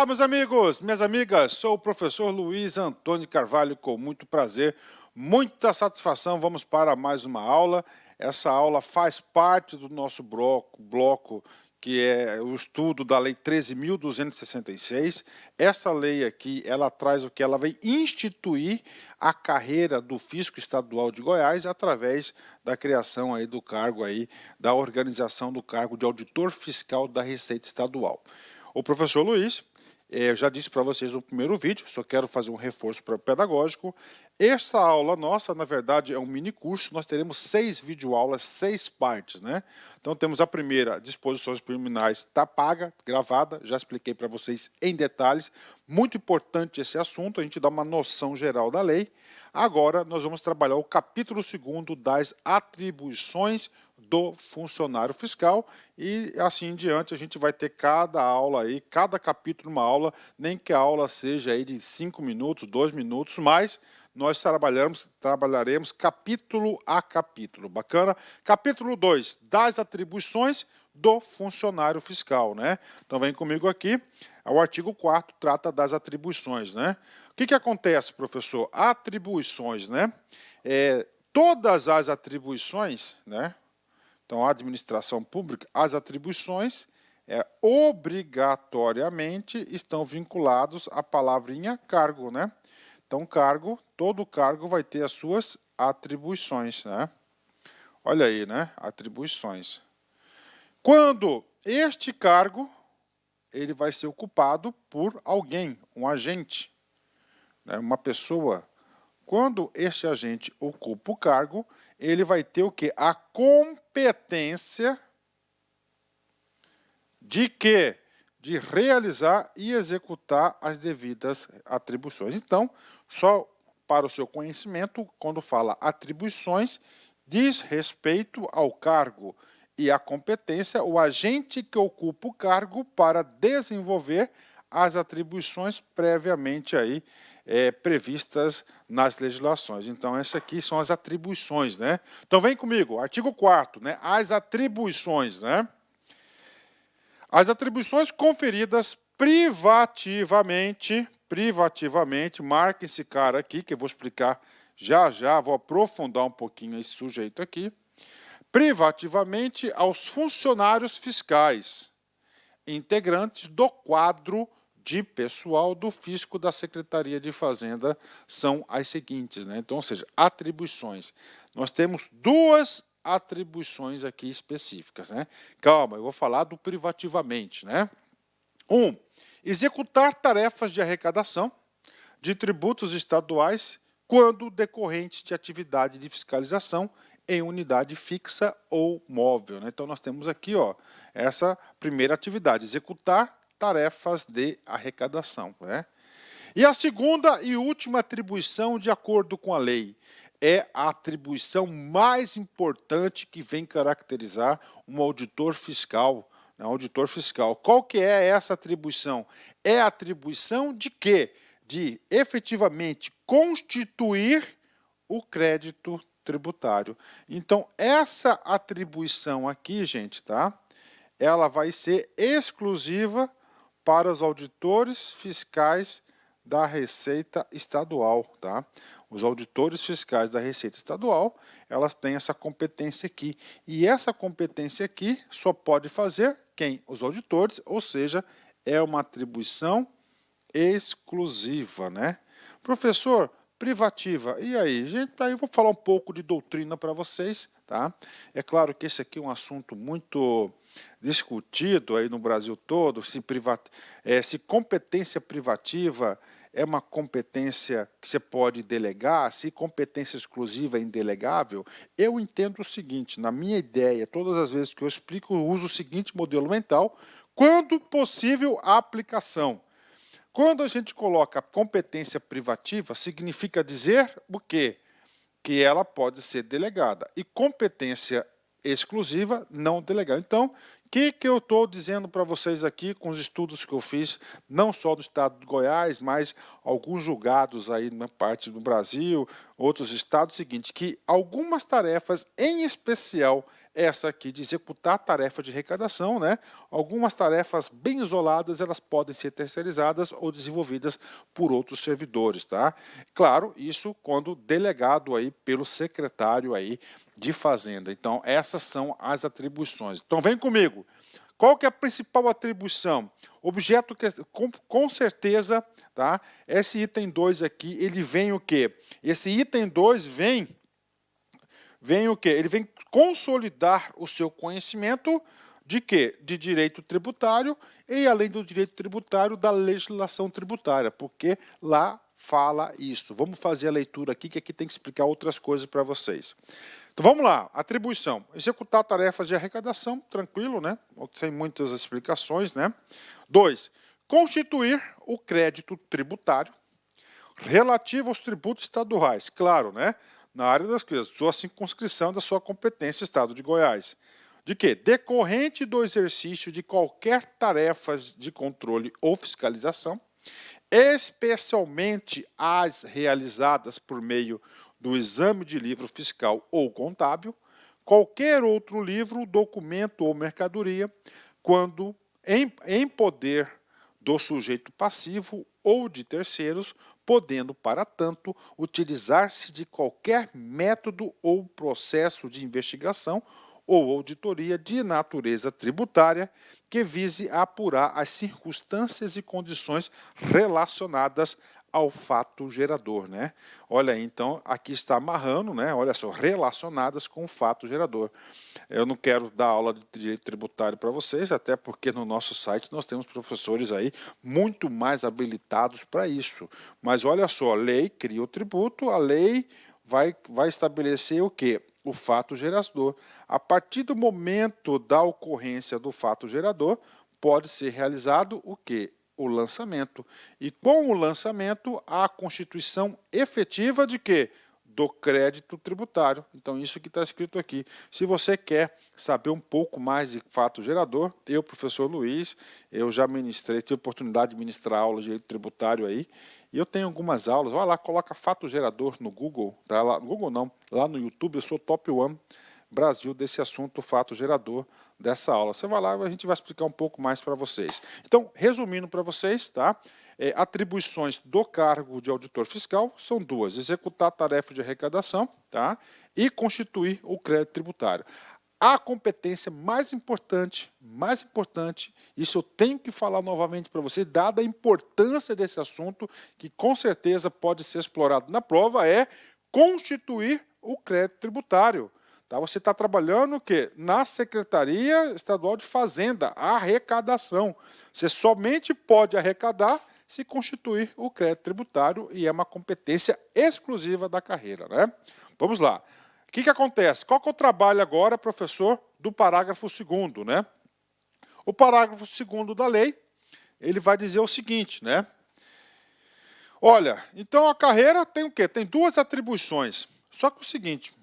Olá, meus amigos, minhas amigas, sou o professor Luiz Antônio Carvalho, com muito prazer, muita satisfação, vamos para mais uma aula. Essa aula faz parte do nosso bloco que é o estudo da Lei 13.266. Essa lei aqui, ela traz o que? Ela vai instituir a carreira do Fisco Estadual de Goiás através da criação aí do cargo aí, da organização do cargo de auditor fiscal da Receita Estadual. O professor Luiz, eu já disse para vocês no primeiro vídeo, só quero fazer um reforço pedagógico. Esta aula nossa, na verdade, é um mini curso. Nós teremos 6 videoaulas, 6 partes, né? Então temos a primeira, disposições preliminares, está paga, gravada, já expliquei para vocês em detalhes. Muito importante esse assunto, a gente dá uma noção geral da lei. Agora nós vamos trabalhar o capítulo 2º das atribuições do funcionário fiscal e assim em diante a gente vai ter cada aula aí, cada capítulo uma aula, nem que a aula seja aí de 5 minutos, 2 minutos, mas nós trabalharemos capítulo a capítulo, bacana? Capítulo 2, das atribuições do funcionário fiscal, né? Então vem comigo aqui, o artigo 4º trata das atribuições, né? O que acontece, professor? Atribuições, né? Todas as atribuições, né? Então, a administração pública, as atribuições obrigatoriamente estão vinculados à palavrinha cargo, né? Então, cargo, todo cargo vai ter as suas atribuições, né? Olha aí, né? Atribuições. Quando este cargo, ele vai ser ocupado por alguém, um agente, né? Uma pessoa. Quando este agente ocupa o cargo, ele vai ter o quê? A competência de quê? De realizar e executar as devidas atribuições. Então, só para o seu conhecimento, quando fala atribuições, diz respeito ao cargo e à competência, o agente que ocupa o cargo para desenvolver as atribuições previamente aí previstas nas legislações. Então, essas aqui são as atribuições, né? Então, vem comigo, artigo 4º, né? As atribuições, né? As atribuições conferidas privativamente, marque esse cara aqui, que eu vou explicar já, vou aprofundar um pouquinho esse sujeito aqui, privativamente aos funcionários fiscais, integrantes do quadro de pessoal do fisco da Secretaria de Fazenda, são as seguintes, né? Então, ou seja, atribuições. Nós temos duas atribuições aqui específicas, né? Calma, eu vou falar do privativamente, né? 1. Executar tarefas de arrecadação de tributos estaduais quando decorrentes de atividade de fiscalização em unidade fixa ou móvel, né? Então, nós temos aqui, ó, essa primeira atividade, executar tarefas de arrecadação, né? E a segunda e última atribuição, de acordo com a lei, é a atribuição mais importante que vem caracterizar um auditor fiscal. Um auditor fiscal. Qual que é essa atribuição? É a atribuição de quê? De efetivamente constituir o crédito tributário. Então, essa atribuição aqui, gente, tá? Ela vai ser exclusiva para os auditores fiscais da Receita Estadual, tá? Os auditores fiscais da Receita Estadual, elas têm essa competência aqui. E essa competência aqui só pode fazer quem? Os auditores, ou seja, é uma atribuição exclusiva, né? Professor, privativa. E aí, gente, aí eu vou falar um pouco de doutrina para vocês, tá? É claro que esse aqui é um assunto muito discutido aí no Brasil todo, se competência privativa é uma competência que você pode delegar, se competência exclusiva é indelegável. Eu entendo o seguinte, na minha ideia, todas as vezes que eu explico, eu uso o seguinte modelo mental, quando possível a aplicação. Quando a gente coloca competência privativa, significa dizer o quê? Que ela pode ser delegada. E competência exclusiva, não delegada. Então, o que eu estou dizendo para vocês aqui com os estudos que eu fiz, não só do estado de Goiás, mas alguns julgados aí na parte do Brasil, outros estados, seguinte, que algumas tarefas, em especial essa aqui de executar tarefa de arrecadação, né? Algumas tarefas bem isoladas, elas podem ser terceirizadas ou desenvolvidas por outros servidores, tá? Claro, isso quando delegado aí pelo secretário aí de Fazenda. Então, essas são as atribuições. Então, vem comigo. Qual que é a principal atribuição? Objeto que, com certeza, tá? Esse item 2 aqui, ele vem o quê? Esse item 2 vem o quê? Ele vem consolidar o seu conhecimento de quê? De direito tributário e, além do direito tributário, da legislação tributária, porque lá fala isso. Vamos fazer a leitura aqui, que aqui tem que explicar outras coisas para vocês. Então vamos lá, atribuição. Executar tarefas de arrecadação, tranquilo, né? Sem muitas explicações, né? 2. Constituir o crédito tributário relativo aos tributos estaduais, claro, né? Na área das coisas, sua circunscrição da sua competência, Estado de Goiás. De quê? Decorrente do exercício de qualquer tarefa de controle ou fiscalização, especialmente as realizadas por meio do exame de livro fiscal ou contábil, qualquer outro livro, documento ou mercadoria, quando em poder do sujeito passivo ou de terceiros, podendo, para tanto, utilizar-se de qualquer método ou processo de investigação ou auditoria de natureza tributária que vise apurar as circunstâncias e condições relacionadas ao fato gerador, né? Olha aí, então, aqui está amarrando, né? Olha só, relacionadas com o fato gerador. Eu não quero dar aula de direito tributário para vocês, até porque no nosso site nós temos professores aí muito mais habilitados para isso. Mas olha só, a lei cria o tributo, a lei vai estabelecer o quê? O fato gerador. A partir do momento da ocorrência do fato gerador, pode ser realizado o quê? O lançamento. E com o lançamento, a constituição efetiva de quê? Do crédito tributário. Então, isso que está escrito aqui. Se você quer saber um pouco mais de fato gerador, eu, professor Luiz, eu já ministrei, tive a oportunidade de ministrar aula de direito tributário aí, e eu tenho algumas aulas, vai lá, coloca fato gerador no Google, tá? Lá, no Google não, lá no YouTube, eu sou top 1 Brasil desse assunto, fato gerador, dessa aula. Você vai lá e a gente vai explicar um pouco mais para vocês. Então, resumindo para vocês, tá? Atribuições do cargo de auditor fiscal são duas: executar a tarefa de arrecadação, tá? E constituir o crédito tributário. A competência mais importante, isso eu tenho que falar novamente para você, dada a importância desse assunto, que com certeza pode ser explorado na prova, é constituir o crédito tributário. Tá? Você está trabalhando o quê? Na Secretaria Estadual de Fazenda, arrecadação. Você somente pode arrecadar se constituir o crédito tributário e é uma competência exclusiva da carreira, né? Vamos lá. O que acontece? Qual que é o trabalho agora, professor, do parágrafo 2º, né? O parágrafo 2º da lei, ele vai dizer o seguinte, né? Olha, então a carreira tem o quê? Tem duas atribuições. Só que o seguinte,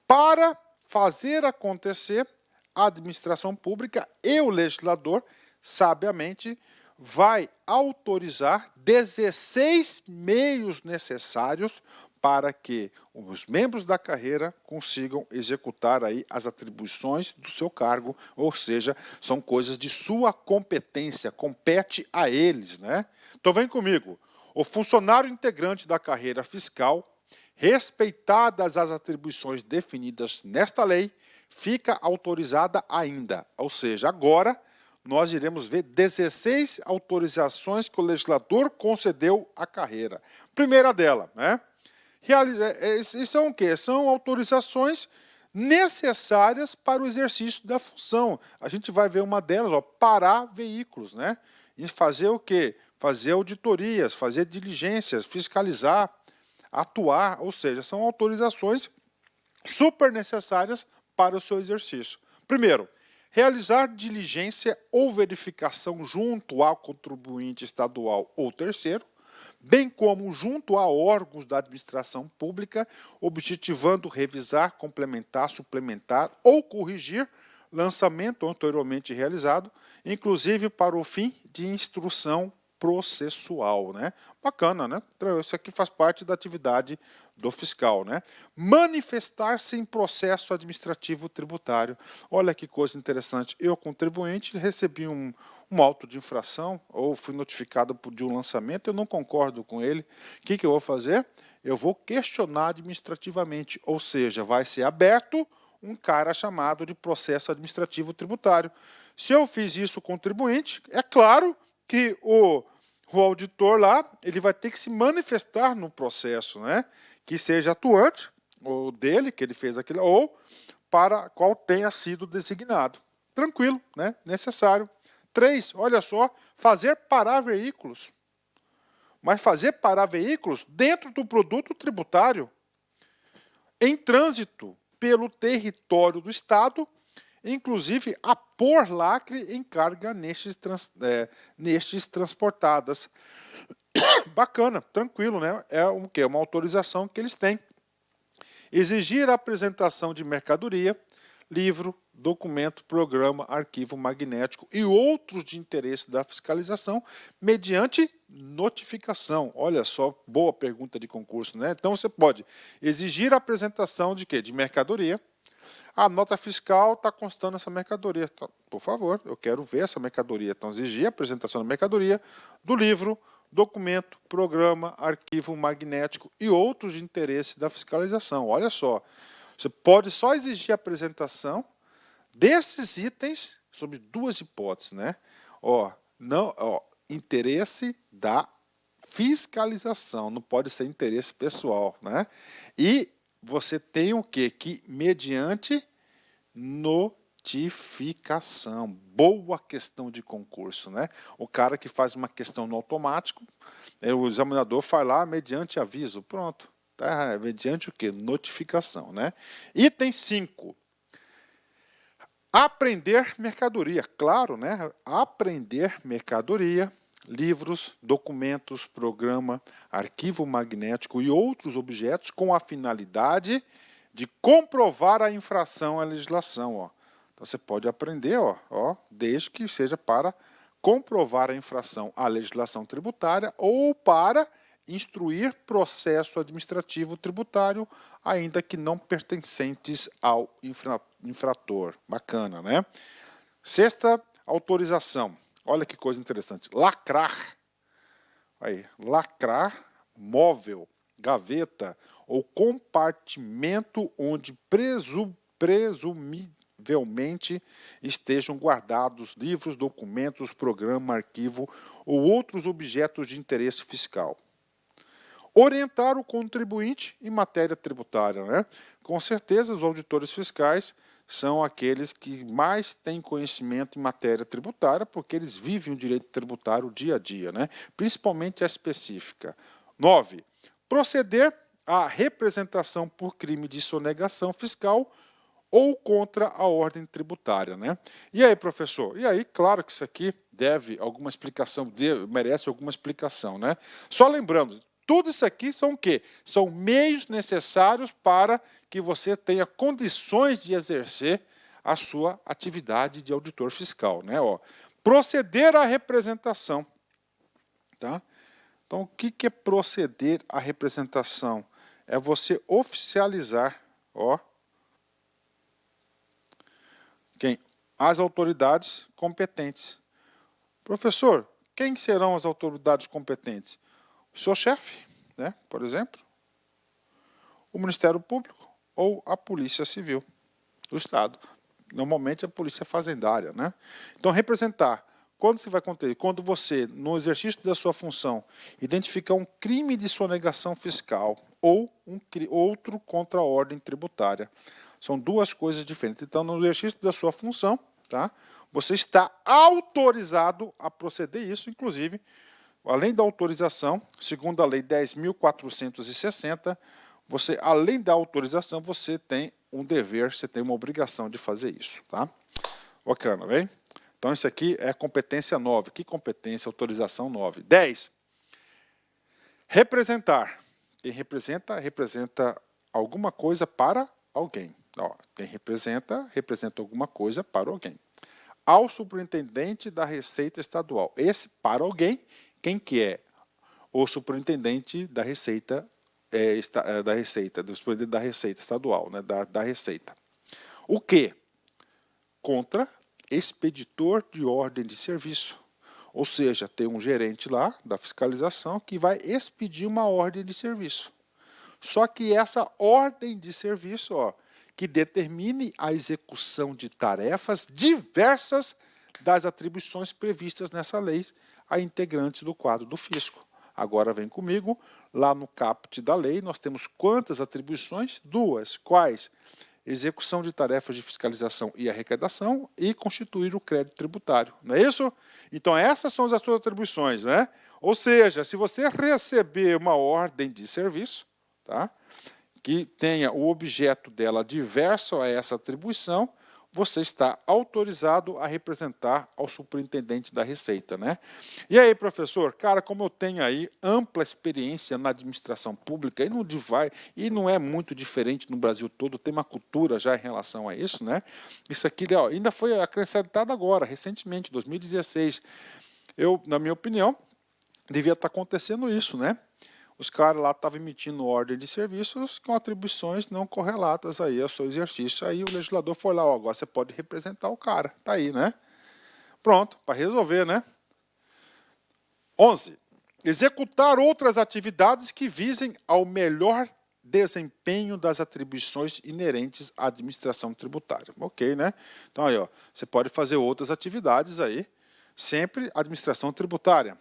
para fazer acontecer, a administração pública e o legislador, sabiamente, vai autorizar 16 meios necessários para que os membros da carreira consigam executar aí as atribuições do seu cargo, ou seja, são coisas de sua competência, compete a eles, né? Então vem comigo. O funcionário integrante da carreira fiscal, respeitadas as atribuições definidas nesta lei, fica autorizada ainda, ou seja, agora nós iremos ver 16 autorizações que o legislador concedeu à carreira. Primeira dela, né? E são o quê? São autorizações necessárias para o exercício da função. A gente vai ver uma delas, ó, parar veículos, né? E fazer o quê? Fazer auditorias, fazer diligências, fiscalizar, atuar, ou seja, são autorizações super necessárias para o seu exercício. Primeiro, realizar diligência ou verificação junto ao contribuinte estadual ou terceiro, bem como junto a órgãos da administração pública, objetivando revisar, complementar, suplementar ou corrigir lançamento anteriormente realizado, inclusive para o fim de instrução processual, né? Bacana, né? Isso aqui faz parte da atividade do fiscal, né? Manifestar-se em processo administrativo tributário. Olha que coisa interessante. Eu, contribuinte, recebi um auto de infração ou fui notificado de um lançamento, eu não concordo com ele. O que eu vou fazer? Eu vou questionar administrativamente, ou seja, vai ser aberto um cara chamado de processo administrativo tributário. Se eu fiz isso com o contribuinte, é claro que o auditor lá, ele vai ter que se manifestar no processo, né? Que seja atuante, ou dele, que ele fez aquilo, ou para qual tenha sido designado. Tranquilo, né? Necessário. 3, olha só, fazer parar veículos. Mas fazer parar veículos dentro do produto tributário, em trânsito pelo território do Estado, inclusive a pôr lacre em carga nestes transportadas. Bacana, tranquilo, né? É o quê? Uma autorização que eles têm. Exigir a apresentação de mercadoria, livro, documento, programa, arquivo magnético e outros de interesse da fiscalização mediante notificação. Olha só, boa pergunta de concurso, né? Então você pode exigir a apresentação de quê? De mercadoria. A nota fiscal está constando essa mercadoria. Por favor, eu quero ver essa mercadoria. Então, exigir a apresentação da mercadoria, do livro, documento, programa, arquivo magnético e outros de interesse da fiscalização. Olha só, você pode só exigir a apresentação desses itens sob duas hipóteses, né? Interesse da fiscalização, não pode ser interesse pessoal, né? E você tem o quê? Que mediante notificação. Boa questão de concurso, né? O cara que faz uma questão no automático, o examinador faz lá mediante aviso. Pronto. Tá? Mediante o quê? Notificação, né? Item 5. Aprender mercadoria. Claro, né? Aprender mercadoria, livros, documentos, programa, arquivo magnético e outros objetos com a finalidade de comprovar a infração à legislação. Ó. Então você pode aprender, desde que seja para comprovar a infração à legislação tributária ou para instruir processo administrativo tributário, ainda que não pertencentes ao infrator. Bacana, né? 6ª, autorização. Olha que coisa interessante. Lacrar. Aí, lacrar móvel, gaveta ou compartimento onde presumivelmente estejam guardados livros, documentos, programa, arquivo ou outros objetos de interesse fiscal. Orientar o contribuinte em matéria tributária, né? Com certeza, os auditores fiscais são aqueles que mais têm conhecimento em matéria tributária, porque eles vivem o direito tributário dia a dia, né? Principalmente a específica. 9. Proceder à representação por crime de sonegação fiscal ou contra a ordem tributária, né? E aí, professor? E aí, claro que isso aqui deve alguma explicação, merece alguma explicação, né? Só lembrando, tudo isso aqui são o quê? São meios necessários para que você tenha condições de exercer a sua atividade de auditor fiscal, né? Proceder à representação, tá? Então, o que é proceder à representação? É você oficializar, as autoridades competentes. Professor, quem serão as autoridades competentes? O seu chefe, né, por exemplo, o Ministério Público ou a Polícia Civil do Estado. Normalmente a Polícia Fazendária, né? Então, representar. Quando você vai acontecer? Quando você, no exercício da sua função, identificar um crime de sonegação fiscal ou outro contra a ordem tributária. São duas coisas diferentes. Então, no exercício da sua função, tá, você está autorizado a proceder isso, inclusive, além da autorização, segundo a Lei 10.460, você, além da autorização, você tem um dever, você tem uma obrigação de fazer isso, tá? Bacana, bem? Então, isso aqui é competência 9. Que competência? Autorização 9. 10. Representar. Quem representa alguma coisa para alguém. Quem representa alguma coisa para alguém. Ao superintendente da Receita Estadual. Esse para alguém Quem que é? O superintendente da Receita, do superintendente da Receita Estadual, né, da Receita. O que? Contra expeditor de ordem de serviço. Ou seja, tem um gerente lá da fiscalização que vai expedir uma ordem de serviço. Só que essa ordem de serviço, ó, que determine a execução de tarefas diversas das atribuições previstas nessa lei a integrantes do quadro do fisco. Agora vem comigo, lá no caput da lei nós temos quantas atribuições? 2. Quais? Execução de tarefas de fiscalização e arrecadação e constituir o crédito tributário. Não é isso? Então essas são as suas atribuições, né? Ou seja, se você receber uma ordem de serviço, tá, que tenha o objeto dela diverso a essa atribuição, você está autorizado a representar ao superintendente da Receita, né? E aí, professor, cara, como eu tenho aí ampla experiência na administração pública, e não é muito diferente no Brasil todo, tem uma cultura já em relação a isso, né? Isso aqui ó, ainda foi acrescentado agora, recentemente, 2016. Na minha opinião, devia estar acontecendo isso, né? Os caras lá estavam emitindo ordem de serviços com atribuições não correlatas aí ao seu exercício. Aí o legislador foi lá, ó, agora você pode representar o cara. Tá aí, né? Pronto, para resolver, né? 11. Executar outras atividades que visem ao melhor desempenho das atribuições inerentes à administração tributária. Ok, né? Então aí, ó, você pode fazer outras atividades aí, sempre administração tributária.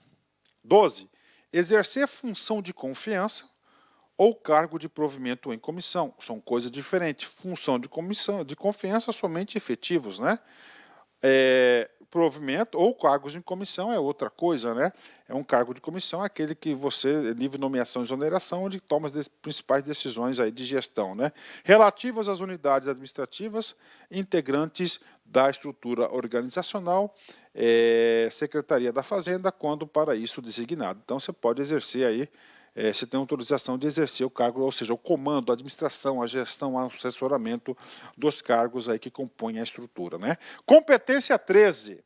12. Exercer função de confiança ou cargo de provimento em comissão. São coisas diferentes. Função de confiança somente efetivos, né? Provimento ou cargos em comissão é outra coisa, né? É um cargo de comissão, aquele que você, livre nomeação e exoneração, onde toma as principais decisões aí de gestão, né? Relativas às unidades administrativas integrantes da estrutura organizacional, Secretaria da Fazenda, quando para isso designado. Então você pode exercer aí, você tem autorização de exercer o cargo, ou seja, o comando, a administração, a gestão, o assessoramento dos cargos aí que compõem a estrutura, né? Competência 13.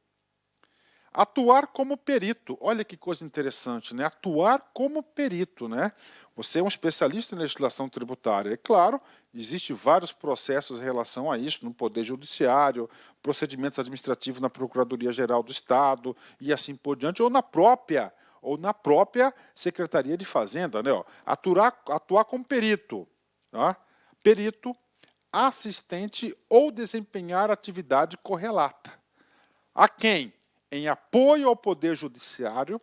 Atuar como perito. Olha que coisa interessante, né? Atuar como perito, né? Você é um especialista em legislação tributária. É claro, existem vários processos em relação a isso, no Poder Judiciário, procedimentos administrativos na Procuradoria-Geral do Estado e assim por diante, ou na própria Secretaria de Fazenda, né? Ó, atuar como perito, tá? Perito, assistente ou desempenhar atividade correlata. A quem? Em apoio ao Poder Judiciário,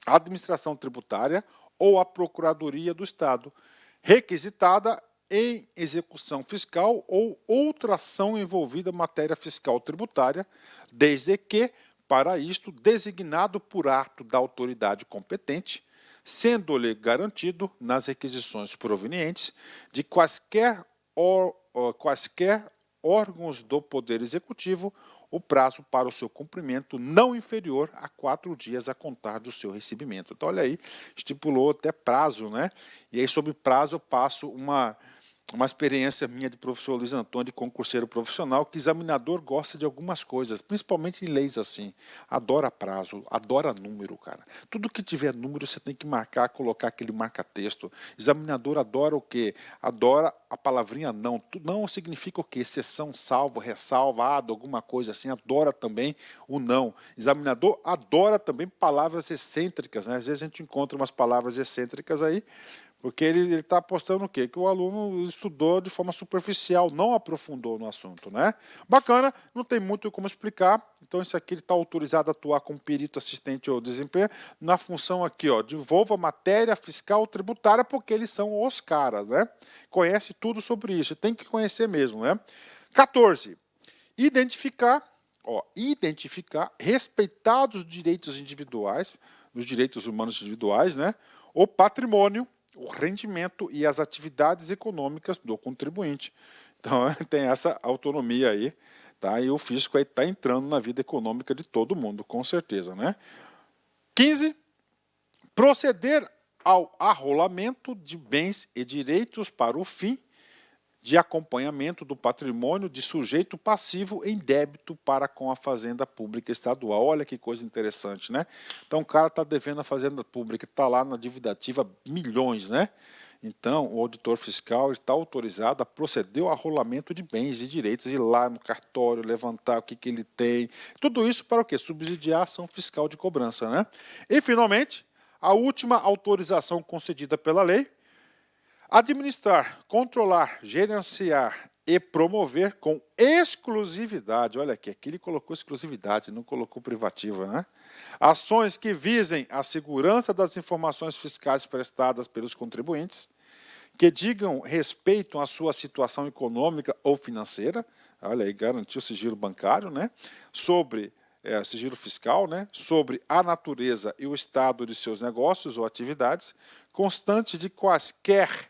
à administração tributária ou à Procuradoria do Estado, requisitada em execução fiscal ou outra ação envolvida em matéria fiscal tributária, desde que, para isto, designado por ato da autoridade competente, sendo-lhe garantido, nas requisições provenientes, de quaisquer órgãos do Poder Executivo, o prazo para o seu cumprimento não inferior a 4 dias a contar do seu recebimento. Então, olha aí, estipulou até prazo, né? E aí, sobre prazo, eu passo uma experiência minha de professor Luiz Antônio, de concurseiro profissional, que examinador gosta de algumas coisas, principalmente em leis assim. Adora prazo, adora número, cara. Tudo que tiver número você tem que marcar, colocar aquele marca-texto. Examinador adora o quê? Adora a palavrinha não. Não significa o quê? Exceção, salvo, ressalvado, alguma coisa assim. Adora também o não. Examinador adora também palavras excêntricas, né? Às vezes a gente encontra umas palavras excêntricas aí, porque ele está apostando o quê? Que o aluno estudou de forma superficial, não aprofundou no assunto, né? Bacana, não tem muito como explicar. Então, isso aqui ele está autorizado a atuar como perito, assistente ou desempenho na função aqui, ó, desenvolva matéria fiscal tributária, porque eles são os caras, né? Conhece tudo sobre isso, tem que conhecer mesmo, né? 14. Identificar, respeitados os direitos individuais, os direitos humanos individuais, né? O patrimônio, o rendimento e as atividades econômicas do contribuinte. Então, tem essa autonomia aí, tá? E o fisco aí está entrando na vida econômica de todo mundo, com certeza, né? 15. Proceder ao arrolamento de bens e direitos para o fim de acompanhamento do patrimônio de sujeito passivo em débito para com a Fazenda Pública Estadual. Olha que coisa interessante, né? Então o cara está devendo a Fazenda Pública, está lá na dívida ativa milhões, né? Então o auditor fiscal está autorizado a proceder ao arrolamento de bens e direitos, ir lá no cartório, levantar o que ele tem. Tudo isso para o quê? Subsidiar a ação fiscal de cobrança, né? E finalmente, a última autorização concedida pela lei: administrar, controlar, gerenciar e promover com exclusividade, olha aqui ele colocou exclusividade, não colocou privativa, né? Ações que visem a segurança das informações fiscais prestadas pelos contribuintes, que digam respeito à sua situação econômica ou financeira, olha aí, garantir o sigilo bancário, né? Sobre sigilo fiscal, né? Sobre a natureza e o estado de seus negócios ou atividades, constante de quaisquer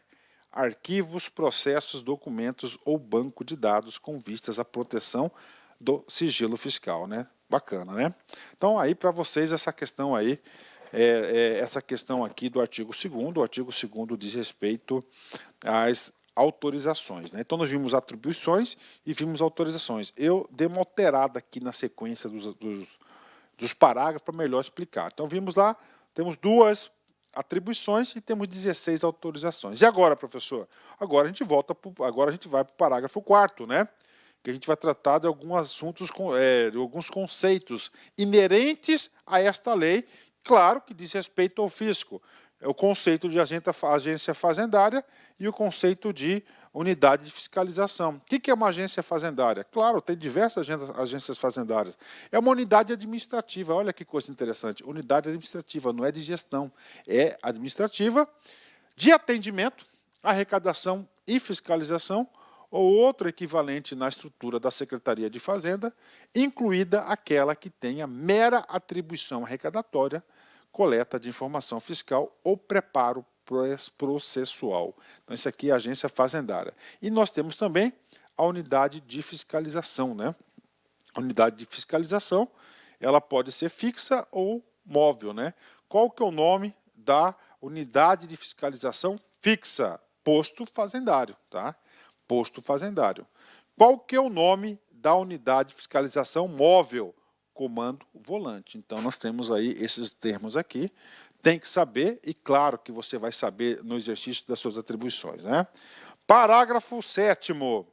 arquivos, processos, documentos ou banco de dados com vistas à proteção do sigilo fiscal, né? Bacana, né? Então aí para vocês essa questão aí, essa questão aqui do artigo 2º, o artigo 2º diz respeito às autorizações, né? Então nós vimos atribuições e vimos autorizações. Eu dei uma alterada aqui na sequência dos parágrafos para melhor explicar. Então vimos lá, temos duas atribuições e temos 16 autorizações. E agora, professor? Agora a gente vai para o parágrafo 4º, né? Que a gente vai tratar de alguns assuntos, de alguns conceitos inerentes a esta lei, claro que diz respeito ao fisco. É o conceito de agência fazendária e o conceito de unidade de fiscalização. O que é uma agência fazendária? Claro, tem diversas agências fazendárias. É uma unidade administrativa, olha que coisa interessante. Unidade administrativa, não é de gestão, é administrativa, de atendimento, arrecadação e fiscalização, ou outro equivalente na estrutura da Secretaria de Fazenda, incluída aquela que tenha mera atribuição arrecadatória, coleta de informação fiscal ou preparo processual. Então, isso aqui é a agência fazendária. E nós temos também a unidade de fiscalização, né? A unidade de fiscalização, ela pode ser fixa ou móvel, né? Qual que é o nome da unidade de fiscalização fixa? Posto fazendário, tá? Posto fazendário. Qual que é o nome da unidade de fiscalização móvel? Comando volante. Então, nós temos aí esses termos aqui. Tem que saber, e claro que você vai saber no exercício das suas atribuições, né? Parágrafo 7º.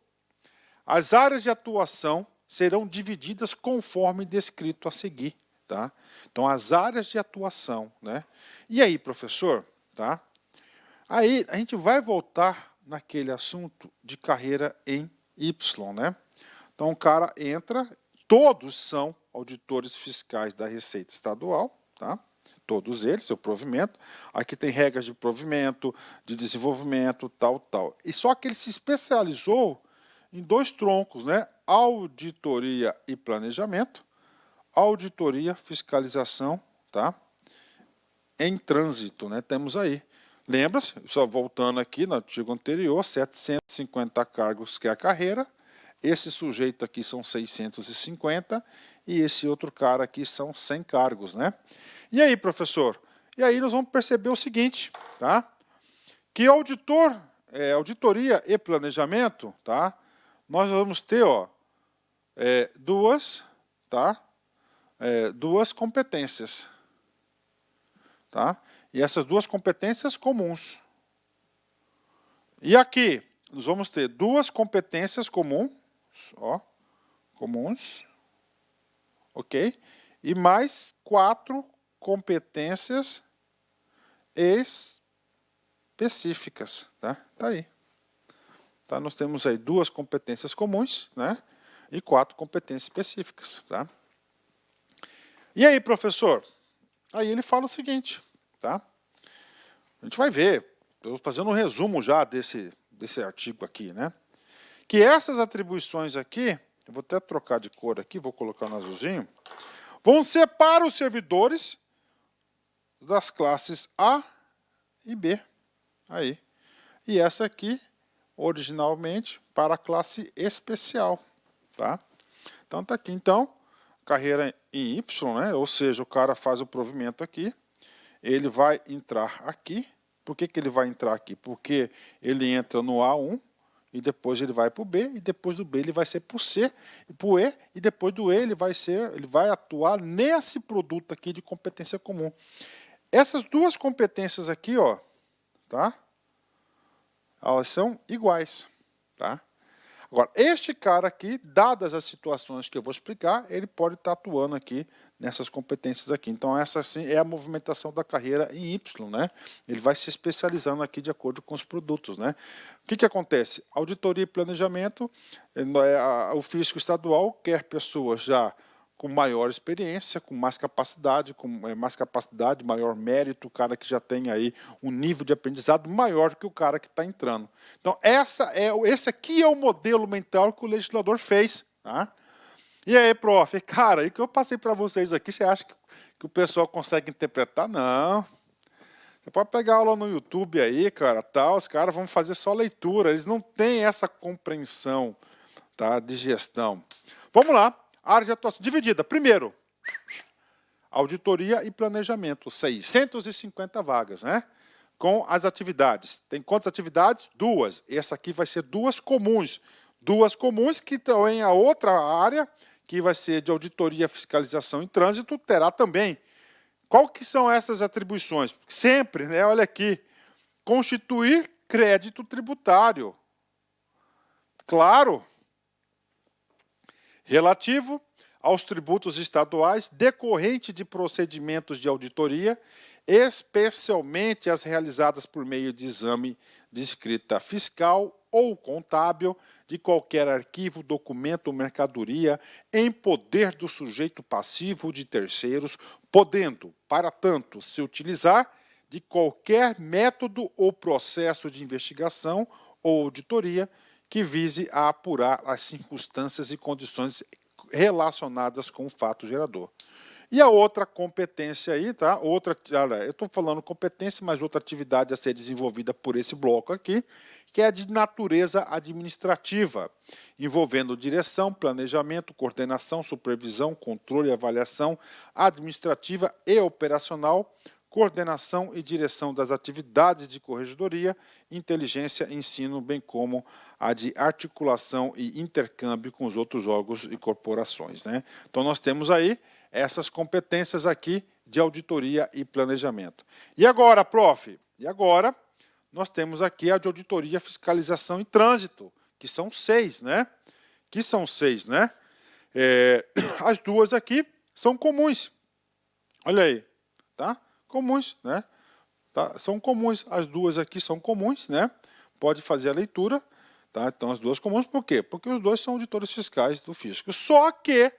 As áreas de atuação serão divididas conforme descrito a seguir, tá? Então, as áreas de atuação, né? E aí, professor, tá? Aí, a gente vai voltar naquele assunto de carreira em Y, né? Então, o cara entra, todos são auditores fiscais da Receita Estadual, tá? Todos eles, seu provimento. Aqui tem regras de provimento, de desenvolvimento, tal. E só que ele se especializou em dois troncos, né? Auditoria e planejamento, auditoria, fiscalização, tá? Em trânsito, né? Temos aí. Lembra-se, só voltando aqui no artigo anterior, 750 cargos que é a carreira. Esse sujeito aqui são 650 e esse outro cara aqui são 100 cargos, né? E aí, professor? E aí nós vamos perceber o seguinte, tá? Que auditoria e planejamento, tá? Nós vamos ter, ó, duas competências, tá? E essas duas competências comuns. E aqui nós vamos ter duas competências comuns, ó, comuns, ok? E mais 4 competências específicas, tá? Tá aí. Tá? Nós temos aí 2 competências comuns, né? E 4 competências específicas, tá? E aí, professor? Aí ele fala o seguinte, tá? A gente vai ver, eu estou fazendo um resumo já desse artigo aqui, né? Que essas atribuições aqui, eu vou até trocar de cor aqui, vou colocar no azulzinho, vão ser para os servidores das classes A e B. Aí. E essa aqui, originalmente, para a classe especial. Tá? Então, está aqui. Então, carreira em Y, né? Ou seja, o cara faz o provimento aqui, ele vai entrar aqui. Por que ele vai entrar aqui? Porque ele entra no A1 e depois ele vai para o B, e depois do B ele vai ser para o C, e para o E, e depois do E ele vai atuar nesse produto aqui de competência comum. Essas duas competências aqui, ó, tá? Elas são iguais, tá? Agora, este cara aqui, dadas as situações que eu vou explicar, ele pode estar atuando aqui nessas competências aqui. Então, essa sim é a movimentação da carreira em Y, né? Ele vai se especializando aqui de acordo com os produtos, né? O que acontece? Auditoria e planejamento, o fisco estadual quer pessoas já com maior experiência, com mais capacidade, maior mérito, o cara que já tem aí um nível de aprendizado maior que o cara que está entrando. Então, esse aqui é o modelo mental que o legislador fez. Tá? E aí, prof, cara, o que eu passei para vocês aqui, você acha que o pessoal consegue interpretar? Não. Você pode pegar aula no YouTube aí, cara, tal, os caras vão fazer só leitura, eles não têm essa compreensão, tá, de gestão. Vamos lá. Área de atuação dividida. Primeiro, auditoria e planejamento, 650 vagas, né? Com as atividades. Tem quantas atividades? 2. Essa aqui vai ser 2 comuns. 2 comuns que também a outra área, que vai ser de auditoria, fiscalização e trânsito, terá também. Qual que são essas atribuições? Sempre, né? Olha aqui. Constituir crédito tributário. Claro. Relativo aos tributos estaduais decorrente de procedimentos de auditoria, especialmente as realizadas por meio de exame de escrita fiscal ou contábil de qualquer arquivo, documento ou mercadoria em poder do sujeito passivo de terceiros, podendo, para tanto, se utilizar de qualquer método ou processo de investigação ou auditoria que vise a apurar as circunstâncias e condições relacionadas com o fato gerador. E a outra competência aí, tá? Eu estou falando competência, mas outra atividade a ser desenvolvida por esse bloco aqui, que é de natureza administrativa, envolvendo direção, planejamento, coordenação, supervisão, controle e avaliação administrativa e operacional, coordenação e direção das atividades de corregedoria, inteligência, ensino, bem como a de articulação e intercâmbio com os outros órgãos e corporações, né? Então, nós temos aí essas competências aqui de auditoria e planejamento. E agora, prof? E agora, nós temos aqui a de auditoria, fiscalização e trânsito, que são 6, né? As duas aqui são comuns. Olha aí, tá? Comuns, né? Tá? São comuns, as duas aqui são comuns, né? Pode fazer a leitura, tá? Então as duas comuns, por quê? Porque os dois são auditores fiscais do fisco. Só que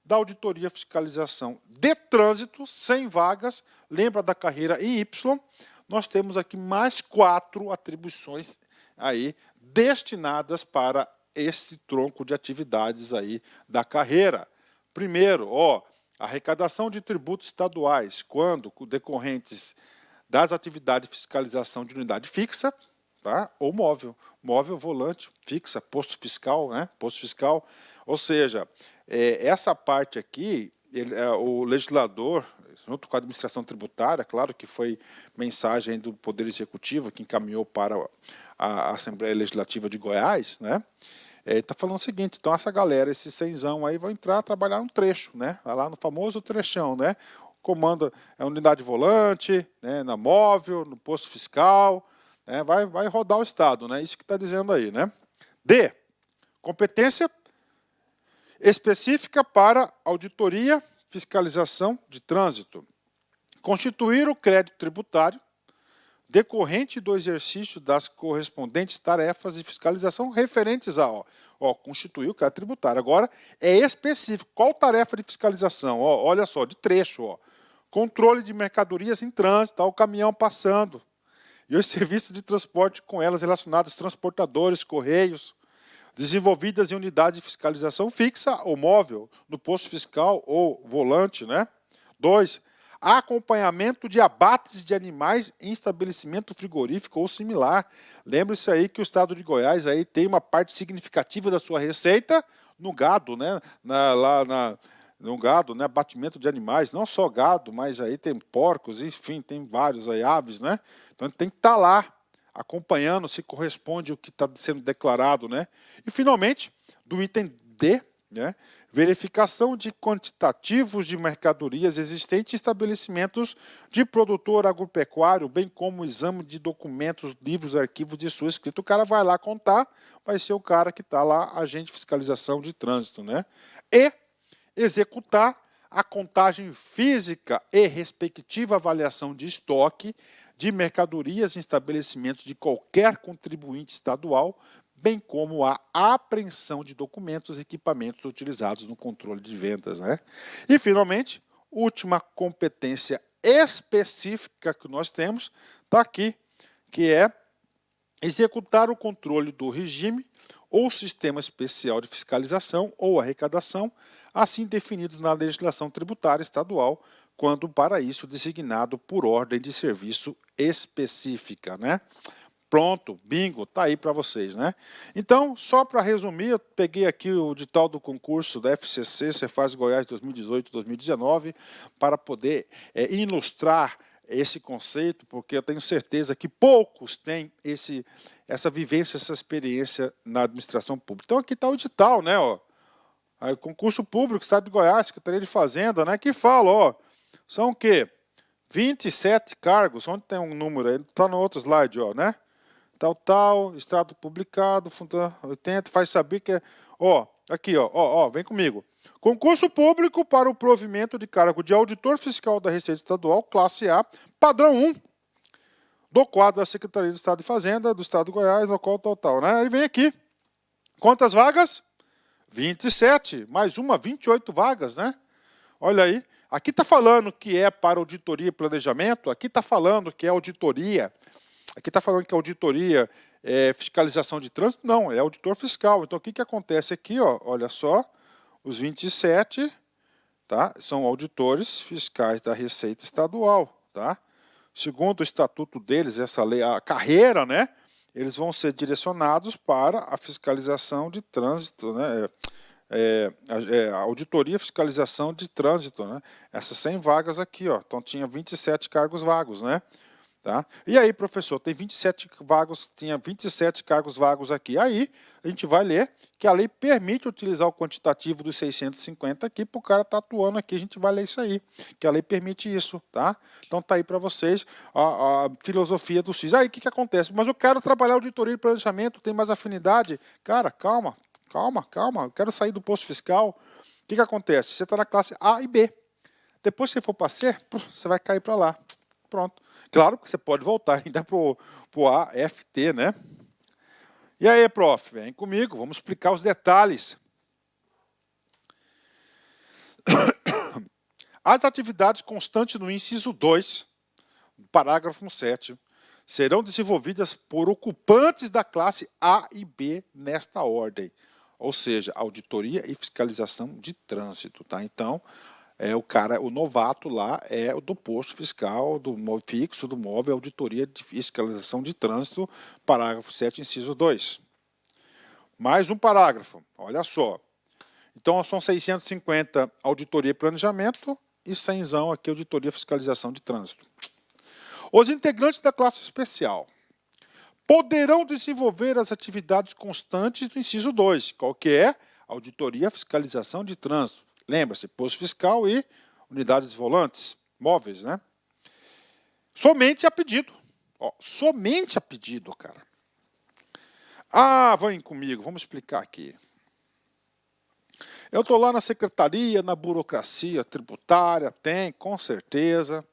da auditoria fiscalização de trânsito, 100 vagas, lembra da carreira em Y, nós temos aqui mais 4 atribuições aí destinadas para esse tronco de atividades aí da carreira. Primeiro, arrecadação de tributos estaduais, quando decorrentes das atividades de fiscalização de unidade fixa, tá? Ou móvel, volante, fixa, posto fiscal, né? Posto fiscal. Ou seja, essa parte aqui, o legislador, junto com a administração tributária, claro que foi mensagem do Poder Executivo que encaminhou para a Assembleia Legislativa de Goiás, né? Está falando o seguinte, então essa galera, esses 100zão aí, vão entrar trabalhar um trecho, né? Vai lá no famoso trechão, né? Comanda a unidade volante, né? Na móvel, no posto fiscal, né? Vai rodar o Estado, né? Isso que está dizendo aí, né? D. Competência específica para auditoria, fiscalização de trânsito. Constituir o crédito tributário decorrente do exercício das correspondentes tarefas de fiscalização referentes a, constituir o crédito tributário. Agora, é específico. Qual tarefa de fiscalização? Olha só, de trecho. Controle de mercadorias em trânsito, o caminhão passando. E os serviços de transporte com elas relacionados, transportadores, correios, desenvolvidas em unidade de fiscalização fixa ou móvel, no posto fiscal ou volante, né? 2. Acompanhamento de abates de animais em estabelecimento frigorífico ou similar. Lembre-se aí que o estado de Goiás aí tem uma parte significativa da sua receita no gado, né? No gado, né? Abatimento de animais, não só gado, mas aí tem porcos, enfim, tem vários aí, aves, né? Então tem que estar lá acompanhando se corresponde o que está sendo declarado, né? E, finalmente, do item D, né? Verificação de quantitativos de mercadorias existentes em estabelecimentos de produtor agropecuário, bem como exame de documentos, livros, arquivos de sua escrita. O cara vai lá contar, vai ser o cara que está lá, agente de fiscalização de trânsito, né? E executar a contagem física e respectiva avaliação de estoque de mercadorias em estabelecimentos de qualquer contribuinte estadual, bem como a apreensão de documentos e equipamentos utilizados no controle de vendas, né? E, finalmente, última competência específica que nós temos, está aqui, que é executar o controle do regime ou sistema especial de fiscalização ou arrecadação, assim definidos na legislação tributária estadual, quando para isso designado por ordem de serviço específica, né? Pronto, bingo, tá aí para vocês, né? Então, só para resumir, eu peguei aqui o edital do concurso da FCC, Cefaz Goiás 2018-2019, para poder ilustrar esse conceito, porque eu tenho certeza que poucos têm essa vivência, essa experiência na administração pública. Então, aqui está o edital, né? Ó, aí, concurso público, Estado de Goiás, Secretaria de Fazenda, né? Que fala, ó, são o quê? 27 cargos, onde tem um número aí? Está no outro slide, ó, né? Tal, extrato publicado, 80, faz saber que é... Ó, aqui, ó, vem comigo. Concurso público para o provimento de cargo de auditor fiscal da Receita Estadual, classe A, padrão 1, do quadro da Secretaria de Estado de Fazenda, do Estado de Goiás, local tal, né? Aí vem aqui. Quantas vagas? 27, mais uma, 28 vagas, né? Olha aí. Aqui está falando que é para auditoria e planejamento, aqui está falando que é auditoria. Aqui está falando que a auditoria é fiscalização de trânsito, não, é auditor fiscal. Então, o que acontece aqui? Ó, olha só, os 27 tá, são auditores fiscais da Receita Estadual. Tá? Segundo o estatuto deles, essa lei, a carreira, né, eles vão ser direcionados para a fiscalização de trânsito, né, a auditoria e fiscalização de trânsito. Né, essas 100 vagas aqui, ó, então tinha 27 cargos vagos, né? Tá? E aí, professor, tem 27 vagos, tinha 27 cargos vagos aqui. Aí, a gente vai ler que a lei permite utilizar o quantitativo dos 650 aqui para o cara estar atuando aqui. A gente vai ler isso aí, que a lei permite isso, tá? Então, tá aí para vocês a filosofia do CIS. Aí, o que acontece? Mas eu quero trabalhar auditoria e planejamento, tem mais afinidade. Cara, calma, eu quero sair do posto fiscal. O que acontece? Você está na classe A e B. Depois, se você for para C, você vai cair para lá. Pronto. Claro que você pode voltar ainda para o AFT, né? E aí, prof, vem comigo, vamos explicar os detalhes. As atividades constantes no inciso 2, parágrafo 7, serão desenvolvidas por ocupantes da classe A e B nesta ordem, ou seja, auditoria e fiscalização de trânsito, tá? Então, o novato lá é o do posto fiscal, do fixo, do móvel, auditoria de fiscalização de trânsito, parágrafo 7, inciso 2. Mais um parágrafo, olha só. Então, são 650 auditoria e planejamento e 100 aqui auditoria e fiscalização de trânsito. Os integrantes da classe especial poderão desenvolver as atividades constantes do inciso 2, qual que é? Auditoria e fiscalização de trânsito. Lembra-se, posto fiscal e unidades volantes, móveis, né? Somente a pedido. Ó, somente a pedido, cara. Ah, vem comigo, vamos explicar aqui. Eu estou lá na secretaria, na burocracia tributária, tem, com certeza.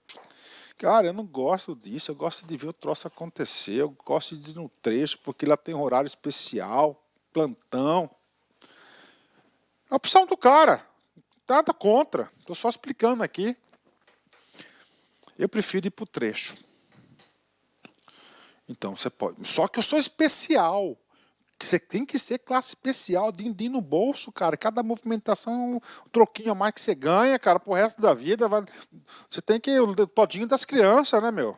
Cara, eu não gosto disso, eu gosto de ver o troço acontecer, eu gosto de ir no trecho, porque lá tem horário especial, plantão. É a opção do cara. Nada contra, estou só explicando aqui. Eu prefiro ir para o trecho. Então, você pode. Só que eu sou especial. Você tem que ser classe especial, din no bolso, cara. Cada movimentação é um troquinho a mais que você ganha, cara, pro resto da vida. Você tem que ir o todinho das crianças, né, meu?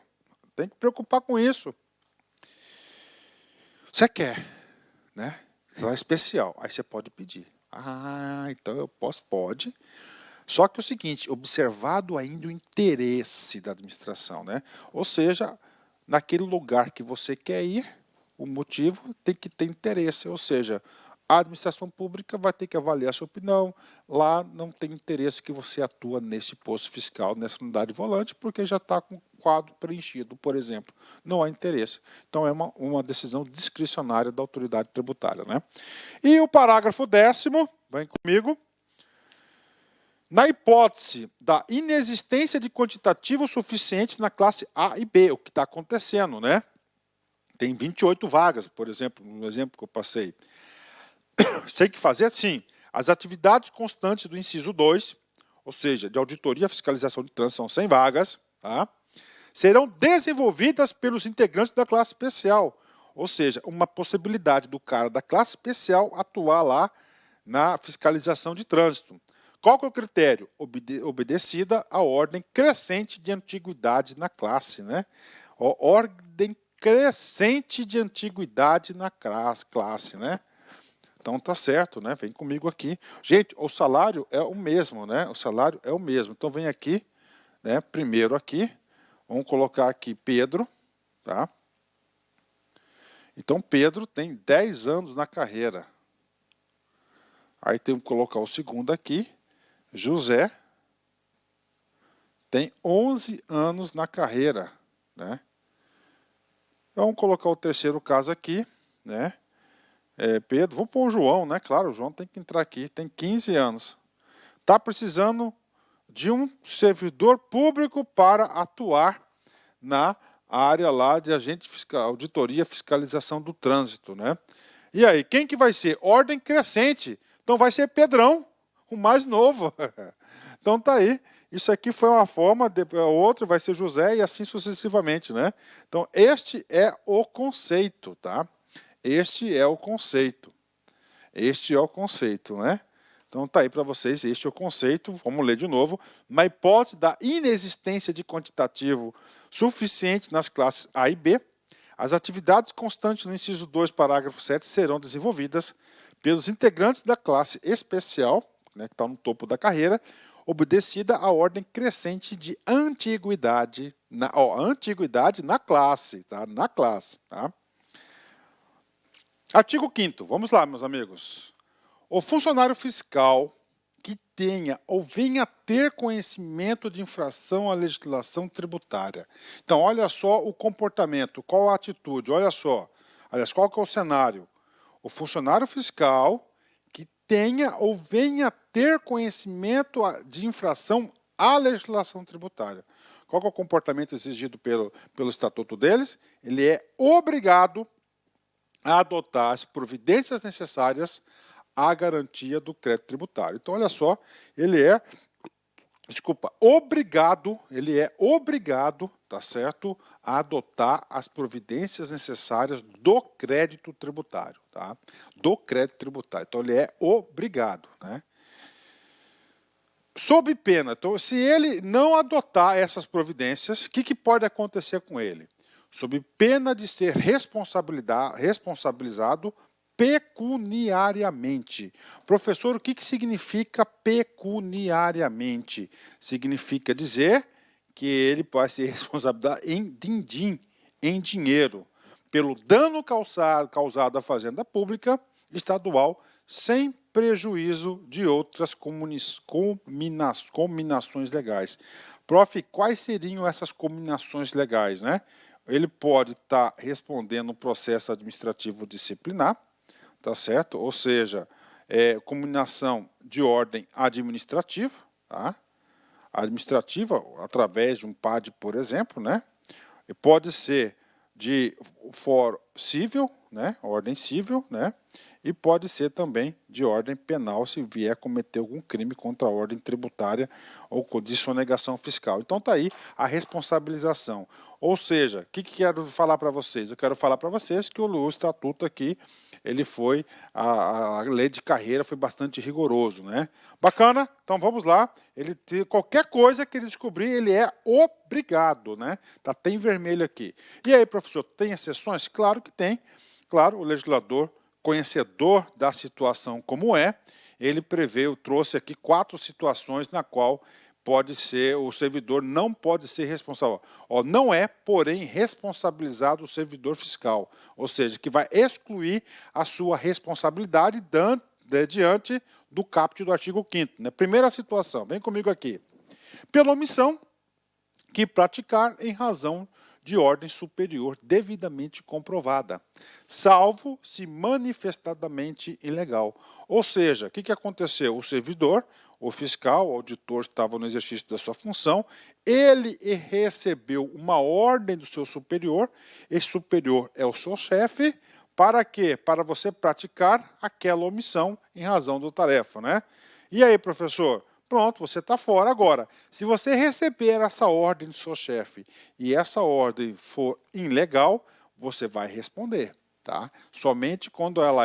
Tem que preocupar com isso. Você quer, né? Você é especial. Aí você pode pedir. Ah, então eu posso, pode. Só que é o seguinte, observado ainda o interesse da administração, né? Ou seja, naquele lugar que você quer ir, o motivo tem que ter interesse, ou seja, a administração pública vai ter que avaliar a sua opinião, lá não tem interesse que você atua nesse posto fiscal, nessa unidade volante, porque já está com o quadro preenchido, por exemplo, não há interesse. Então é uma decisão discricionária da autoridade tributária, né? E o parágrafo 10º, vem comigo. Na hipótese da inexistência de quantitativo suficiente na classe A e B, o que está acontecendo, né? Tem 28 vagas, por exemplo, no exemplo que eu passei. Tem que fazer, sim, as atividades constantes do inciso 2, ou seja, de auditoria e fiscalização de trânsito, são 100 vagas, tá? Serão desenvolvidas pelos integrantes da classe especial, ou seja, uma possibilidade do cara da classe especial atuar lá na fiscalização de trânsito. Qual que é o critério? Obedecida a ordem crescente de antiguidade na classe, né? Ordem crescente de antiguidade na classe, né? Então tá certo, né? Vem comigo aqui. Gente, o salário é o mesmo, né? O salário é o mesmo. Então vem aqui, né? Primeiro aqui, vamos colocar aqui Pedro, tá? Então Pedro tem 10 anos na carreira. Aí temos que colocar o segundo aqui, José tem 11 anos na carreira, né? Vamos colocar o terceiro caso aqui, né? Pedro, vamos pôr o João, né? Claro, o João tem que entrar aqui, tem 15 anos. Está precisando de um servidor público para atuar na área lá de agente fiscal, auditoria, fiscalização do trânsito, né? E aí, quem que vai ser? Ordem crescente. Então vai ser Pedrão, o mais novo. Então tá aí. Isso aqui foi uma forma, outro vai ser José e assim sucessivamente, né? Então este é o conceito, tá? Este é o conceito. Este é o conceito, né? Então tá aí para vocês, este é o conceito. Vamos ler de novo. Na hipótese da inexistência de quantitativo suficiente nas classes A e B, as atividades constantes no inciso 2, parágrafo 7, serão desenvolvidas pelos integrantes da classe especial, né, que está no topo da carreira, obedecida a ordem crescente de antiguidade na classe, tá? Na classe, tá? Artigo 5º, vamos lá, meus amigos. O funcionário fiscal que tenha ou venha a ter conhecimento de infração à legislação tributária. Então, olha só o comportamento, qual a atitude, olha só. Aliás, qual que é o cenário? O funcionário fiscal que tenha ou venha a ter conhecimento de infração à legislação tributária. Qual que é o comportamento exigido pelo estatuto deles? Ele é obrigado a adotar as providências necessárias à garantia do crédito tributário. Então, olha só, ele é obrigado, tá certo, a adotar as providências necessárias do crédito tributário, tá? Do crédito tributário. Então, ele é obrigado, né? Sob pena, então, se ele não adotar essas providências, o que pode acontecer com ele? Sob pena de ser responsabilizado pecuniariamente. Professor, o que significa pecuniariamente? Significa dizer que ele pode ser responsabilizado em din-din, em dinheiro, pelo dano causado à fazenda pública estadual, sem prejuízo de outras cominações legais. Prof, quais seriam essas cominações legais, né? Ele pode estar respondendo um processo administrativo disciplinar, tá certo? Ou seja, cominação de ordem administrativa, tá? Administrativa, através de um PAD, por exemplo, né? E pode ser de foro civil, né? Ordem civil, né? E pode ser também de ordem penal, se vier cometer algum crime contra a ordem tributária ou de sonegação fiscal. Então está aí a responsabilização. Ou seja, o que quero falar para vocês? Eu quero falar para vocês que o estatuto aqui, ele foi, a lei de carreira foi bastante rigoroso, né? Bacana? Então vamos lá. Ele qualquer coisa que ele descobrir, ele é obrigado, né? Tá até em vermelho aqui. E aí, professor, tem exceções? Claro que tem. Claro, o legislador conhecedor da situação como é, ele trouxe aqui 4 situações na qual pode ser, o servidor não pode ser responsável. Ó, não é, porém, responsabilizado o servidor fiscal, ou seja, que vai excluir a sua responsabilidade diante do caput do artigo 5º. Né? Primeira situação, vem comigo aqui. Pela omissão que praticar em razão de ordem superior devidamente comprovada, salvo se manifestadamente ilegal. Ou seja, o que aconteceu? O servidor, o fiscal, o auditor estava no exercício da sua função, ele recebeu uma ordem do seu superior, esse superior é o seu chefe, para quê? Para você praticar aquela omissão em razão da tarefa, né? E aí, professor? Pronto, você está fora agora. Se você receber essa ordem do seu chefe e essa ordem for ilegal, você vai responder, tá? Somente quando ela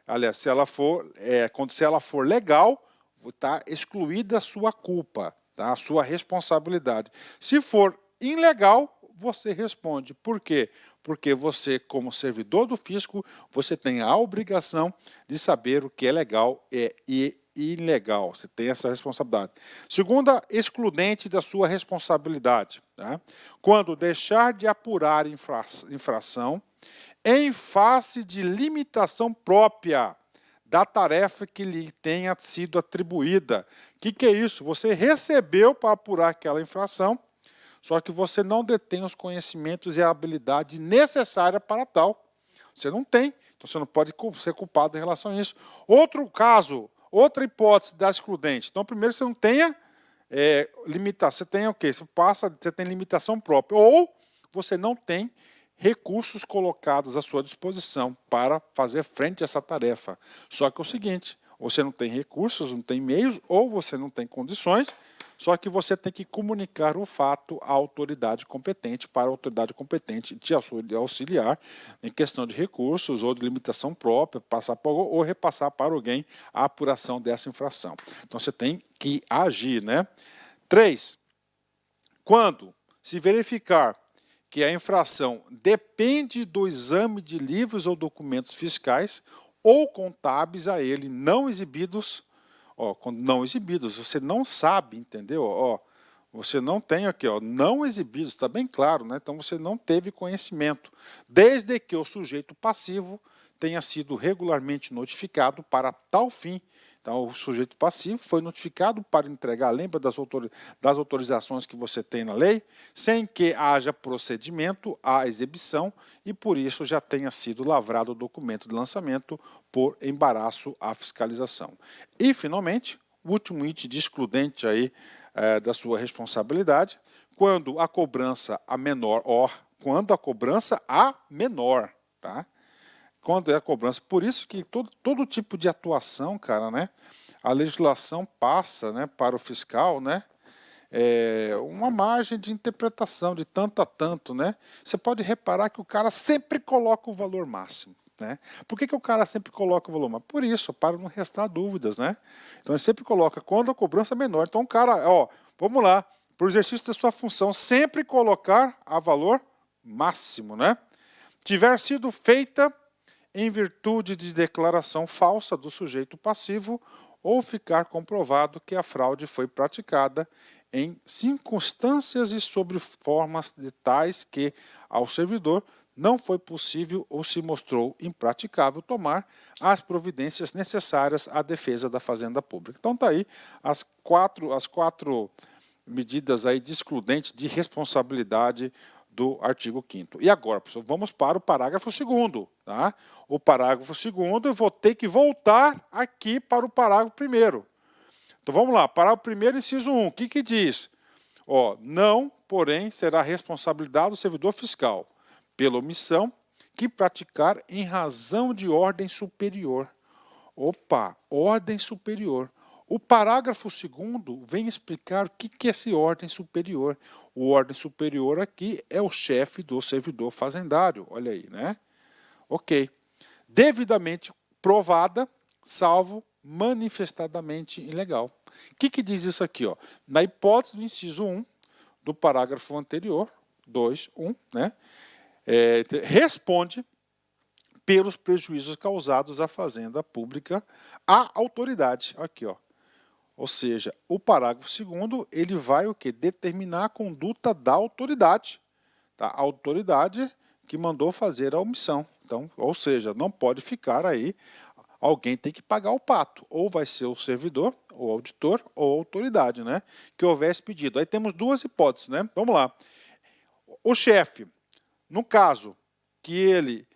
aliás, se ela for legal, está excluída a sua culpa, tá? A sua responsabilidade. Se for ilegal, você responde. Por quê? Porque você, como servidor do fisco, você tem a obrigação de saber o que é legal e ilegal. Você tem essa responsabilidade. Segunda, excludente da sua responsabilidade. Tá? Quando deixar de apurar infração em face de limitação própria da tarefa que lhe tenha sido atribuída. O que é isso? Você recebeu para apurar aquela infração, só que você não detém os conhecimentos e a habilidade necessária para tal. Você não tem, então você não pode ser culpado em relação a isso. Outro caso, outra hipótese da excludente. Então, primeiro, você não tenha limitação. Você tem o quê? Você tem limitação própria. Ou você não tem recursos colocados à sua disposição para fazer frente a essa tarefa. Só que é o seguinte, você não tem recursos, não tem meios, ou você não tem condições, só que você tem que comunicar o fato à autoridade competente, para a autoridade competente te auxiliar em questão de recursos ou de limitação própria, ou repassar para alguém a apuração dessa infração. Então você tem que agir, né? 3. Quando se verificar que a infração depende do exame de livros ou documentos fiscais ou contábeis a ele não exibidos. Quando não exibidos, você não sabe, entendeu? Você não tem aqui, não exibidos, está bem claro, né? Então você não teve conhecimento, desde que o sujeito passivo tenha sido regularmente notificado para tal fim. Então, o sujeito passivo foi notificado para entregar, lembra das autorizações que você tem na lei, sem que haja procedimento à exibição e, por isso, já tenha sido lavrado o documento de lançamento por embaraço à fiscalização. E, finalmente, o último item de excludente aí, da sua responsabilidade, quando a cobrança a menor, tá? Quando é a cobrança. Por isso que todo tipo de atuação, cara, né? A legislação passa, né, para o fiscal, né? Uma margem de interpretação de tanto a tanto, né? Você pode reparar que o cara sempre coloca o valor máximo, né? Por que o cara sempre coloca o valor máximo? Por isso, para não restar dúvidas, né? Então ele sempre coloca quando a cobrança é menor. Então o cara, vamos lá, para o exercício da sua função, sempre colocar a valor máximo, né? Tiver sido feita em virtude de declaração falsa do sujeito passivo ou ficar comprovado que a fraude foi praticada em circunstâncias e sob formas de tais que, ao servidor, não foi possível ou se mostrou impraticável tomar as providências necessárias à defesa da fazenda pública. Então está aí as quatro medidas aí de excludente de responsabilidade do artigo 5º. E agora, professor, vamos para o parágrafo 2º. Tá? O parágrafo 2º, eu vou ter que voltar aqui para o parágrafo 1º. Então vamos lá, parágrafo 1º, inciso 1. O que diz? Não, porém, será responsabilidade do servidor fiscal pela omissão que praticar em razão de ordem superior. Opa, ordem superior. O parágrafo 2º vem explicar o que é esse ordem superior. O ordem superior aqui é o chefe do servidor fazendário. Olha aí, né? Ok. Devidamente provada, salvo manifestadamente ilegal. O que diz isso aqui? Na hipótese do inciso 1 do parágrafo anterior, 2.1, né? Responde pelos prejuízos causados à fazenda pública à autoridade. Aqui, Ou seja, o parágrafo 2º, ele vai o quê? Determinar a conduta da autoridade. Tá? A autoridade que mandou fazer a omissão. Então, ou seja, não pode ficar aí, alguém tem que pagar o pato. Ou vai ser o servidor, ou auditor, ou autoridade, né? Que houvesse pedido. Aí temos duas hipóteses, né? Vamos lá. O chefe, no caso que ele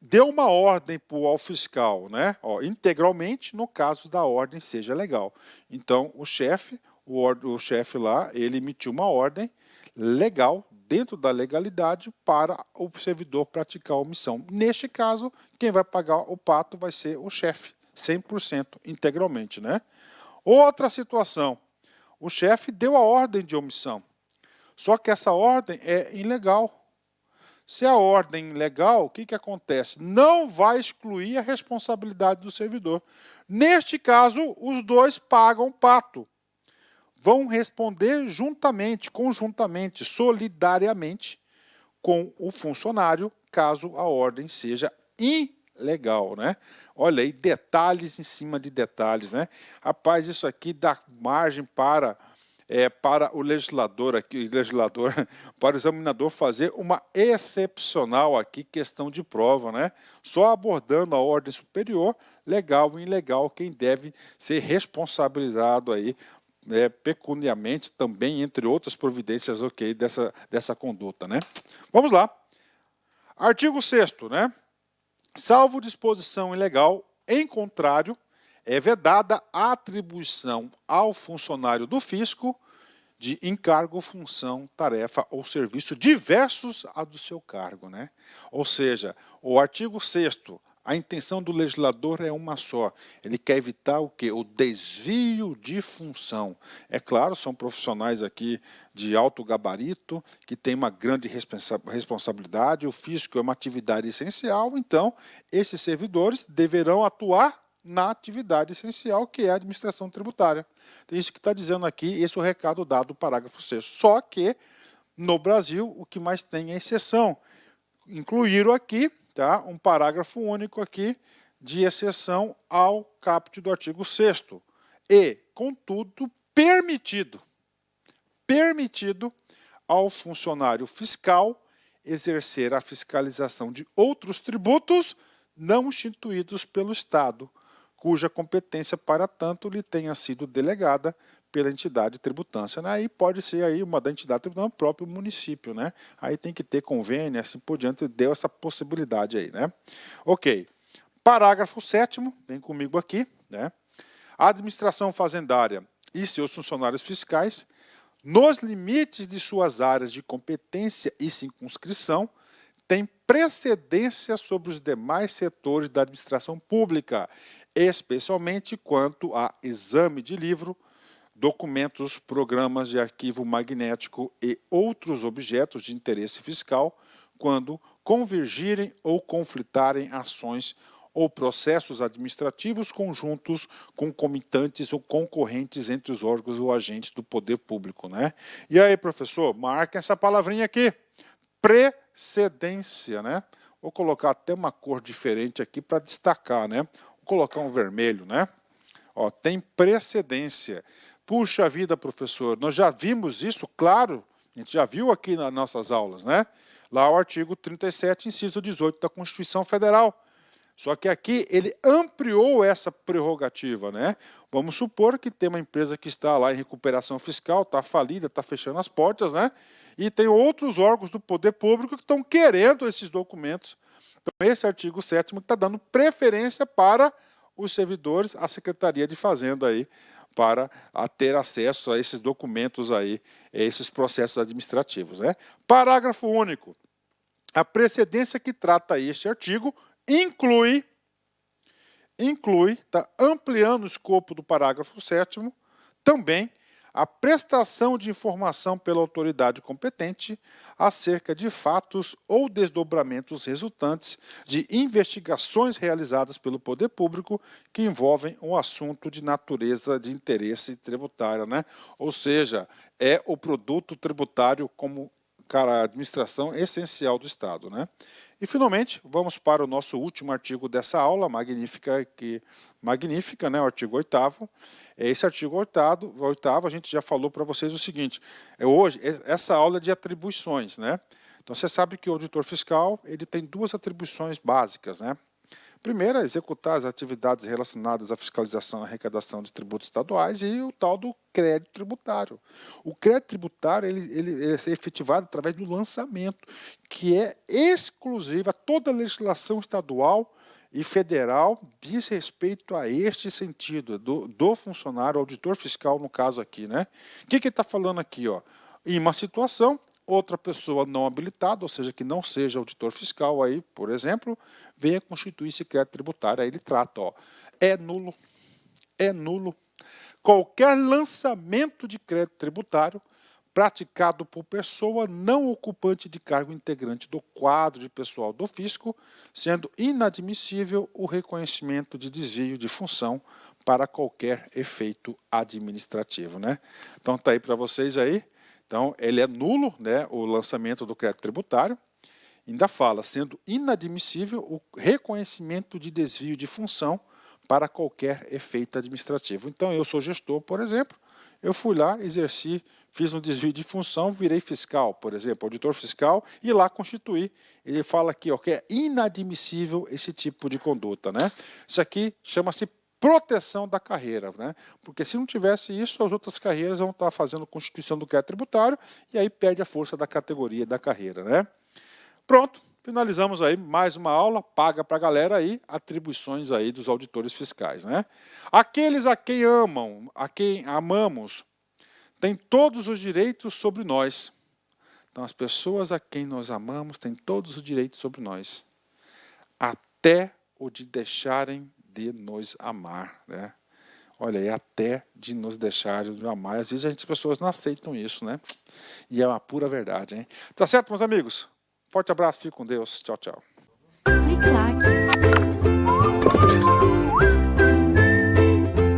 deu uma ordem ao fiscal, né? Ó, integralmente, no caso da ordem seja legal. Então, o chefe lá, ele emitiu uma ordem legal, dentro da legalidade, para o servidor praticar a omissão. Neste caso, quem vai pagar o pato vai ser o chefe, 100% integralmente, né? Outra situação, o chefe deu a ordem de omissão, só que essa ordem é ilegal. Se a ordem legal, o que acontece? Não vai excluir a responsabilidade do servidor. Neste caso, os dois pagam pato. Vão responder juntamente, conjuntamente, solidariamente com o funcionário, caso a ordem seja ilegal, né? Olha aí, detalhes em cima de detalhes, né? Rapaz, isso aqui dá margem para o legislador aqui, para o examinador fazer uma excepcional aqui questão de prova, né? Só abordando a ordem superior, legal e ilegal, quem deve ser responsabilizado aí pecuniamente também, entre outras providências, ok, dessa conduta, né? Vamos lá. Artigo 6º, né? Salvo disposição ilegal, em contrário, é vedada a atribuição ao funcionário do fisco de encargo, função, tarefa ou serviço diversos a do seu cargo, né? Ou seja, o artigo 6º, a intenção do legislador é uma só. Ele quer evitar o quê? O desvio de função. É claro, são profissionais aqui de alto gabarito, que têm uma grande responsabilidade, o fisco é uma atividade essencial, então esses servidores deverão atuar na atividade essencial, que é a administração tributária. Isso que está dizendo aqui, esse é o recado dado do parágrafo 6º. Só que, no Brasil, o que mais tem é exceção. Incluíram aqui, tá, um parágrafo único aqui, de exceção ao caput do artigo 6º. E, contudo, permitido ao funcionário fiscal exercer a fiscalização de outros tributos não instituídos pelo Estado, cuja competência para tanto lhe tenha sido delegada pela entidade tributância, né? Aí pode ser aí uma da entidade tributância, o próprio município, né? Aí tem que ter convênio, assim por diante, deu essa possibilidade aí, né? Ok. Parágrafo 7º, vem comigo aqui, né? A administração fazendária e seus funcionários fiscais, nos limites de suas áreas de competência e circunscrição, tem precedência sobre os demais setores da administração pública, especialmente quanto a exame de livro, documentos, programas de arquivo magnético e outros objetos de interesse fiscal, quando convergirem ou conflitarem ações ou processos administrativos conjuntos, concomitantes ou concorrentes entre os órgãos ou agentes do poder público, né? E aí, professor, marca essa palavrinha aqui, precedência, né? Vou colocar até uma cor diferente aqui para destacar, né? Vou colocar um vermelho, né? Ó, tem precedência. Puxa vida, professor, nós já vimos isso, claro, a gente já viu aqui nas nossas aulas, né? Lá o artigo 37, inciso 18 da Constituição Federal. Só que aqui ele ampliou essa prerrogativa, né? Vamos supor que tem uma empresa que está lá em recuperação fiscal, está falida, está fechando as portas, né? E tem outros órgãos do poder público que estão querendo esses documentos. Então, esse artigo 7º está dando preferência para os servidores, a Secretaria de Fazenda aí, para ter acesso a esses documentos aí, esses processos administrativos, né? Parágrafo único. A precedência que trata este artigo inclui, está ampliando o escopo do parágrafo 7º, também a prestação de informação pela autoridade competente acerca de fatos ou desdobramentos resultantes de investigações realizadas pelo poder público que envolvem um assunto de natureza de interesse tributário, né? Ou seja, é o produto tributário como cara, a administração essencial do Estado, né? E, finalmente, vamos para o nosso último artigo dessa aula, magnífica, né? O artigo 8º. Esse artigo 8º, a gente já falou para vocês o seguinte, hoje, essa aula é de atribuições, né? Então, você sabe que o auditor fiscal, ele tem duas atribuições básicas, né? Primeiro, executar as atividades relacionadas à fiscalização e arrecadação de tributos estaduais e o tal do crédito tributário. O crédito tributário ele é efetivado através do lançamento, que é exclusiva, toda a legislação estadual e federal diz respeito a este sentido, do funcionário, auditor fiscal, no caso aqui, né? O que ele está falando aqui, ó? Em uma situação, outra pessoa não habilitada, ou seja, que não seja auditor fiscal, aí, por exemplo, venha constituir esse crédito tributário. Aí ele trata, ó, é nulo qualquer lançamento de crédito tributário praticado por pessoa não ocupante de cargo integrante do quadro de pessoal do fisco, sendo inadmissível o reconhecimento de desvio de função para qualquer efeito administrativo, né? Então tá aí para vocês aí. Então, ele é nulo, né, o lançamento do crédito tributário. Ainda fala, sendo inadmissível o reconhecimento de desvio de função para qualquer efeito administrativo. Então, eu sou gestor, por exemplo, eu fui lá, exerci, fiz um desvio de função, virei fiscal, por exemplo, auditor fiscal, e lá constituí. Ele fala aqui, ó, que é inadmissível esse tipo de conduta, né? Isso aqui chama-se proteção da carreira, né? Porque se não tivesse isso, as outras carreiras vão estar fazendo constituição do crédito tributário e aí perde a força da categoria da carreira, né? Pronto, finalizamos aí mais uma aula, paga para a galera aí, atribuições aí dos auditores fiscais, né? Aqueles a quem amamos, têm todos os direitos sobre nós. Então, as pessoas a quem nós amamos têm todos os direitos sobre nós, até o de deixarem de nos amar, né? Olha aí, até de nos deixarem de amar. Às vezes as pessoas não aceitam isso, né? E é uma pura verdade, hein? Tá certo, meus amigos? Forte abraço, fique com Deus. Tchau, tchau. Clique like.